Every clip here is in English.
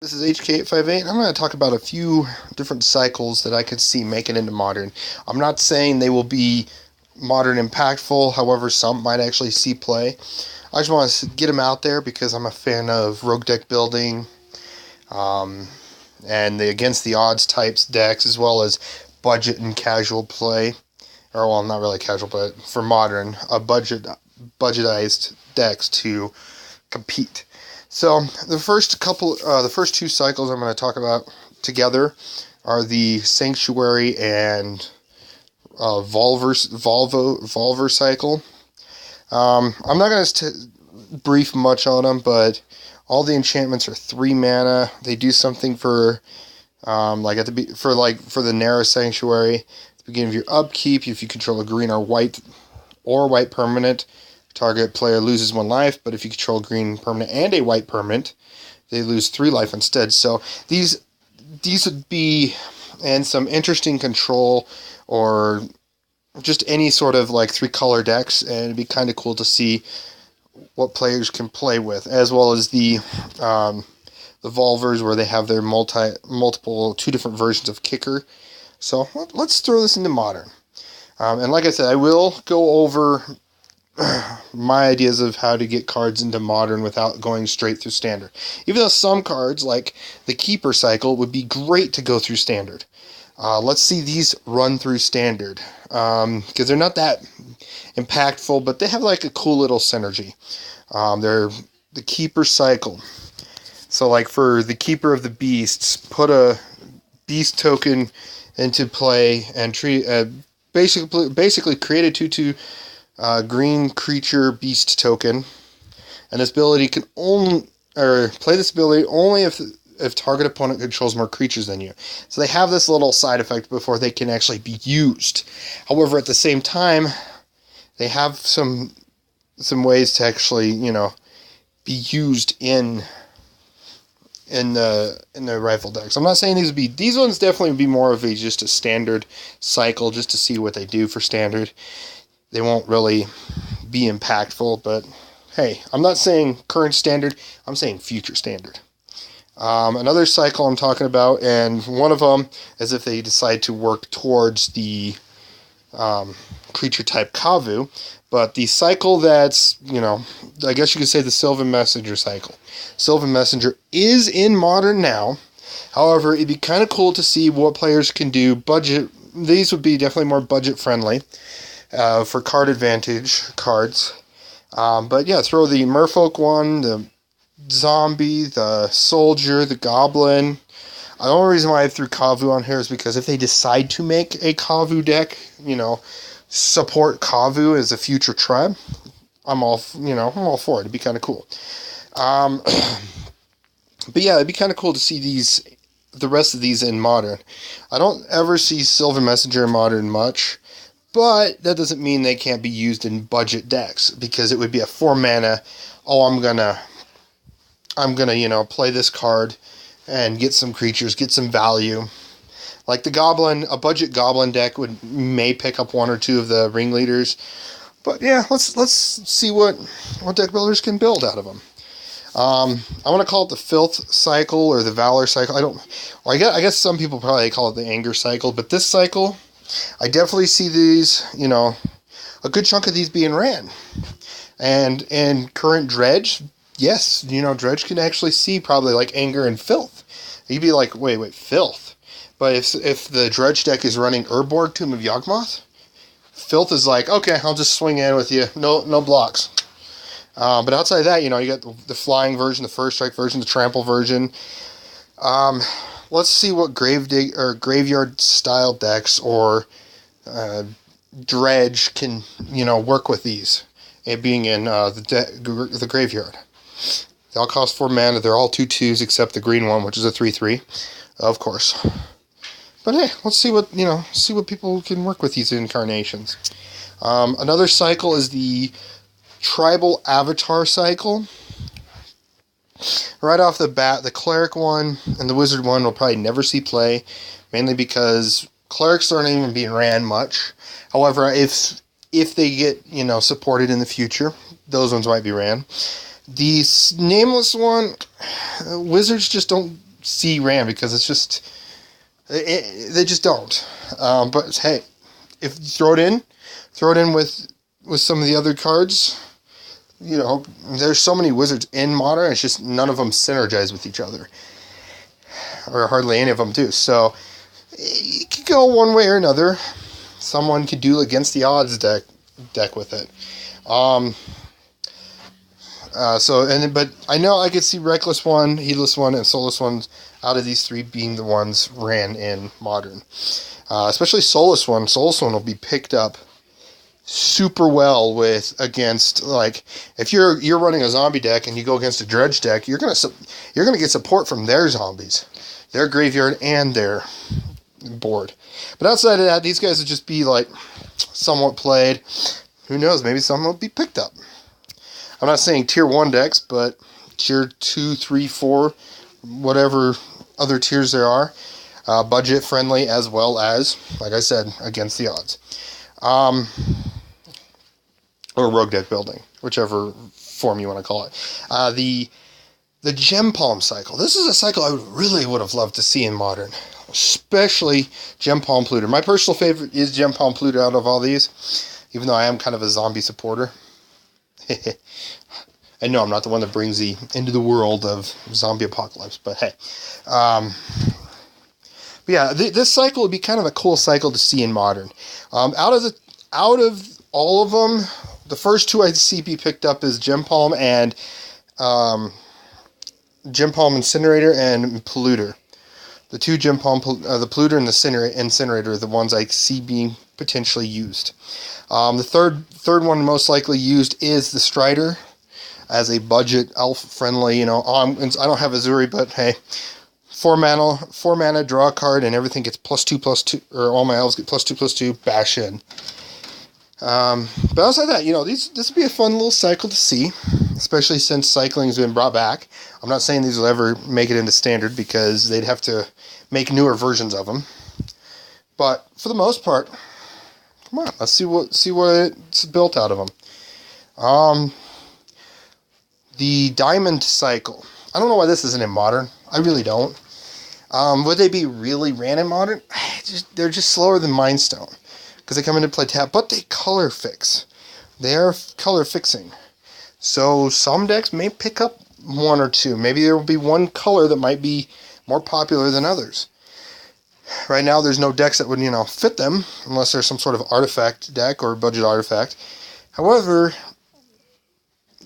This is HK858. I'm going to talk about a few different cycles that I could see making into Modern. I'm not saying they will be Modern impactful, however, some might actually see play. I just want to get them out there because I'm a fan of rogue deck building and the against the odds types decks, as well as budget and casual play. Or, well, not really casual, but for Modern, budgetized decks to compete. So the first two cycles I'm going to talk about together are the Sanctuary and Valor Cycle. I'm not going to brief much on them, but all the enchantments are 3 mana. They do something for for the Narrow Sanctuary. At the beginning of your upkeep, if you control a green or white permanent, target player loses 1 life, but if you control a green permanent and a white permanent, they lose 3 life instead. So these would be, and some interesting control or just any sort of like 3-color decks, and it'd be kind of cool to see what players can play with, as well as the Volvers, where they have their multiple 2 different versions of kicker. So let's throw this into Modern. And like I said, I will go over my ideas of how to get cards into Modern without going straight through Standard. Even though some cards, like the Keeper Cycle, would be great to go through Standard. Let's see these run through Standard, because they're not that impactful, but they have like a cool little synergy. They're the Keeper Cycle. So like for the Keeper of the Beasts, put a Beast token into play and basically create a 2/2 green creature beast token, and this ability can play this ability only if target opponent controls more creatures than you. So they have this little side effect before they can actually be used. However, at the same time, they have some ways to actually, be used in the rifle decks. I'm not saying these ones definitely would be more of just a standard cycle, just to see what they do for standard. They won't really be impactful, but hey, I'm not saying current standard, I'm saying future standard. Another cycle I'm talking about, and one of them is if they decide to work towards the creature type Kavu, but the cycle that's, I guess you could say the Sylvan Messenger cycle. Sylvan Messenger is in Modern now. However, it'd be kind of cool to see what players can do. These would be definitely more budget friendly for card advantage cards. But yeah, throw the Merfolk one, the Zombie, the Soldier, the Goblin. The only reason why I threw Kavu on here is because if they decide to make a Kavu deck, support Kavu as a future tribe, I'm all for it. It'd be kind of cool. But yeah, it'd be kind of cool to see the rest of these in Modern. I don't ever see Sylvan Messenger in Modern much, but that doesn't mean they can't be used in budget decks, because it would be a 4 mana. Oh, I'm gonna play this card and get some creatures, get some value. Like the Goblin, a budget Goblin deck may pick up 1 or 2 of the ringleaders. But yeah, let's see what deck builders can build out of them. I want to call it the Filth Cycle or the Valor Cycle. I guess some people probably call it the Anger Cycle, but this cycle, I definitely see these, a good chunk of these being ran. And in current Dredge, yes, Dredge can actually see probably like Anger and Filth. You'd be like, wait, Filth? But if the Dredge deck is running Urborg, Tomb of Yawgmoth, Filth is like, okay, I'll just swing in with you. No blocks. But outside of that, you got the flying version, the first strike version, the trample version. Let's see what graveyard style decks or Dredge can, work with these. It being in the graveyard. They all cost 4 mana. They're all 2/2s except the green one, which is a 3/3, of course. But hey, let's see what people can work with these incarnations. Another cycle is the Tribal Avatar Cycle. Right off the bat, the Cleric one and the Wizard one will probably never see play, mainly because Clerics aren't even being ran much. However, if they get, supported in the future, those ones might be ran. The Nameless one, Wizards just don't see ran because it's just they just don't. But hey, if you throw it in with some of the other cards. You know, there's so many wizards in Modern, it's just none of them synergize with each other. Or hardly any of them do. So, it could go one way or another. Someone could do against the odds deck with it. But I know I could see Reckless one, Heedless one, and Soulless one out of these three being the ones ran in Modern. Especially Soulless one. Soulless one will be picked up super well against, like, if you're running a zombie deck and you go against a dredge deck, you're gonna get support from their zombies, their graveyard, and their board. But outside of that, these guys would just be like somewhat played. Who knows? Maybe some will be picked up. I'm not saying tier 1 decks, but tier 2, 3, 4, whatever other tiers there are, budget friendly as well as, like I said, against the odds. Or rogue deck building, whichever form you want to call it. The Gem Palm cycle. This is a cycle I would have loved to see in Modern, especially Gem Palm Pluter. My personal favorite is Gem Palm Pluter out of all these, even though I am kind of a zombie supporter. I know I'm not the one that brings the into the world of zombie apocalypse, but hey. But yeah, this cycle would be kind of a cool cycle to see in Modern. Out of all of them, the first two I see be picked up is Gem Palm and Gem Palm Incinerator and Polluter. The two Gem Palm, the Polluter and the Incinerator are the ones I see being potentially used. The third one most likely used is the Strider as a budget elf friendly. You know, I don't have Azuri, but hey, 4 mana, draw a card, and everything gets +2/+2, or all my elves get +2/+2, bash in. But outside that, you know, this would be a fun little cycle to see, especially since cycling has been brought back. I'm not saying these will ever make it into standard because they'd have to make newer versions of them. But for the most part, come on, let's see what it's built out of them. The Diamond Cycle. I don't know why this isn't in Modern. I really don't. Would they be really ran in Modern? They're just slower than Mindstone, because they come into play tap, but they color fix. They are color fixing. So some decks may pick up one or two. Maybe there will be one color that might be more popular than others. Right now there's no decks that would, fit them, unless there's some sort of artifact deck or budget artifact. However,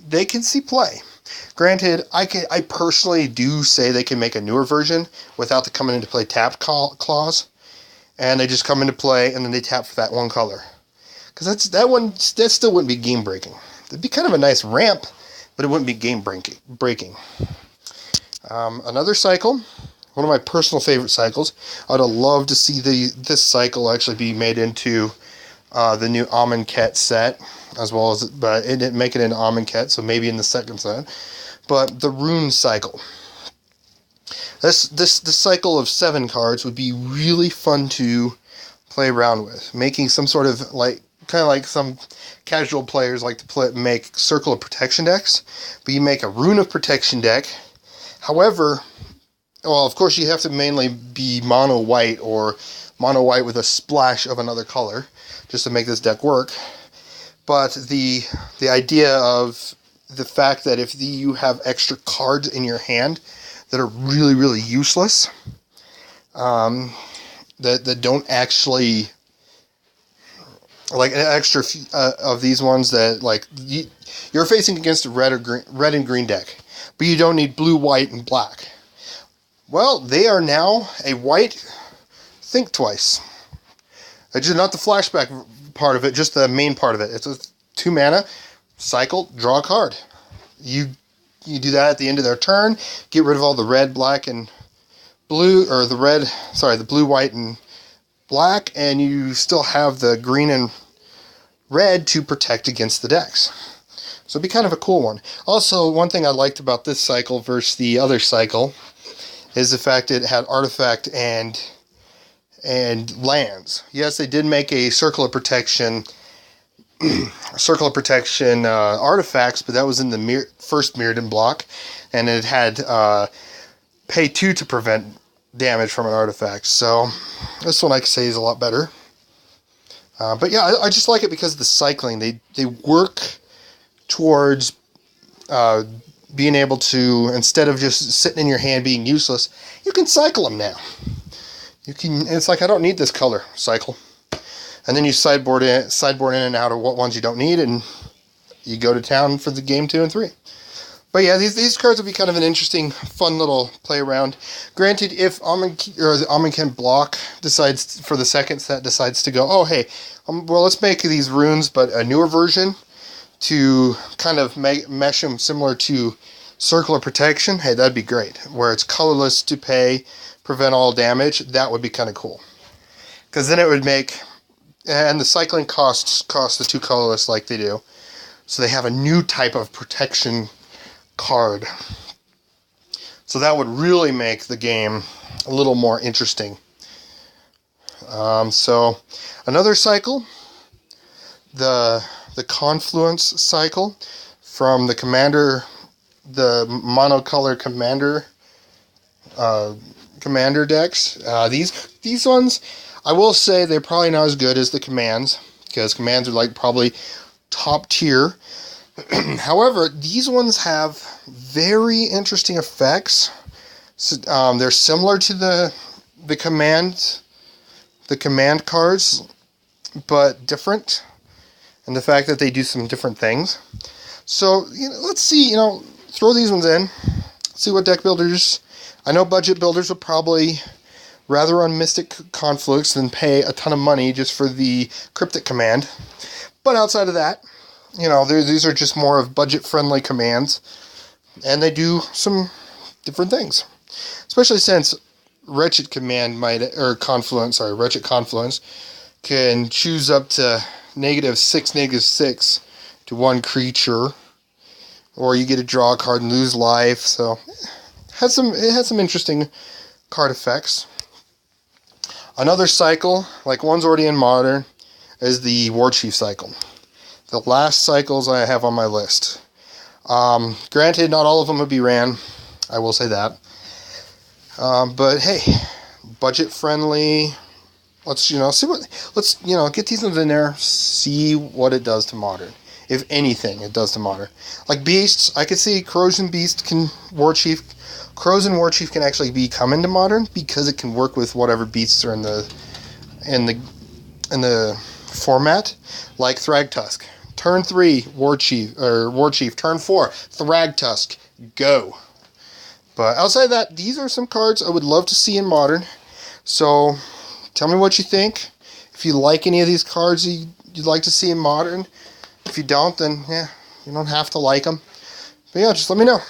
they can see play. Granted, I personally do say they can make a newer version without the coming into play tap clause. And they just come into play, and then they tap for that one color. Because that still wouldn't be game breaking. It'd be kind of a nice ramp, but it wouldn't be game breaking. Another cycle, one of my personal favorite cycles. I'd love to see this cycle actually be made into the new Amonkhet set, but it didn't make it into Amonkhet, so maybe in the second set. But the Rune Cycle. This cycle of 7 cards would be really fun to play around with, making some sort of kind of like some casual players like to make Circle of Protection decks, but you make a Rune of Protection deck. However, well, of course you have to mainly be mono white or mono white with a splash of another color just to make this deck work. But the idea of the fact that if you have extra cards in your hand that are really, really useless, that don't actually, like an extra of these ones that you're facing against a red and green deck, but you don't need blue, white, and black. Well, they are now a white Think Twice. It's just not the flashback part of it, just the main part of it. It's a 2 mana cycle, draw a card. You do that at the end of their turn, get rid of all the red, black, and blue, or the blue, white, and black, and you still have the green and red to protect against the decks. So it'd be kind of a cool one. Also, one thing I liked about this cycle versus the other cycle is the fact it had artifact and lands. Yes, they did make a Circle of Protection artifacts, but that was in the first Mirrodin block, and it had pay 2 to prevent damage from an artifact. So this one I could say is a lot better. But yeah, I just like it because of the cycling. They work towards being able to, instead of just sitting in your hand being useless, you can cycle them now. You can. It's like, I don't need this color, cycle. And then you sideboard in and out of what ones you don't need, and you go to town for the game 2 and 3. But yeah, these cards will be kind of an interesting, fun little play around. Granted, if the Amonkhet block decides, for the second set, decides to go, oh hey, well, let's make these runes, but a newer version to kind of mesh them similar to Circle of Protection, hey, that'd be great. Where it's colorless to pay, prevent all damage, that would be kind of cool. Because then it would make, and the cycling costs the 2 colorless like they do. So they have a new type of protection card. So that would really make the game a little more interesting. So another cycle, the Confluence Cycle from the monocolor commander decks. These ones, I will say, they're probably not as good as the commands, because commands are like probably top tier. However, these ones have very interesting effects. So, they're similar to the command cards, but different, and the fact that they do some different things. So let's see. Throw these ones in. See what deck builders. I know budget builders will probably rather run Mystic Conflicts than pay a ton of money just for the Cryptic command. But outside of that, these are just more of budget-friendly commands, and they do some different things. Especially since Wretched Confluence can choose up to -6 to 1 creature, or you get to draw a card and lose life. So it has some interesting card effects. Another cycle, like one's already in Modern, is the Warchief Cycle. The last cycles I have on my list. Granted, not all of them would be ran. I will say that. But hey, budget friendly. Let's get these ones in there. See what it does to Modern. If anything, it does to Modern. Like beasts, I could see Corrosion Warchief can actually become into Modern because it can work with whatever beasts are in the format, like Thragtusk. Turn 3, Warchief. Turn 4, Thragtusk. Go. But outside of that, these are some cards I would love to see in Modern. So tell me what you think. If you like any of these cards you'd like to see in Modern. If you don't, then yeah, you don't have to like them. But yeah, just let me know.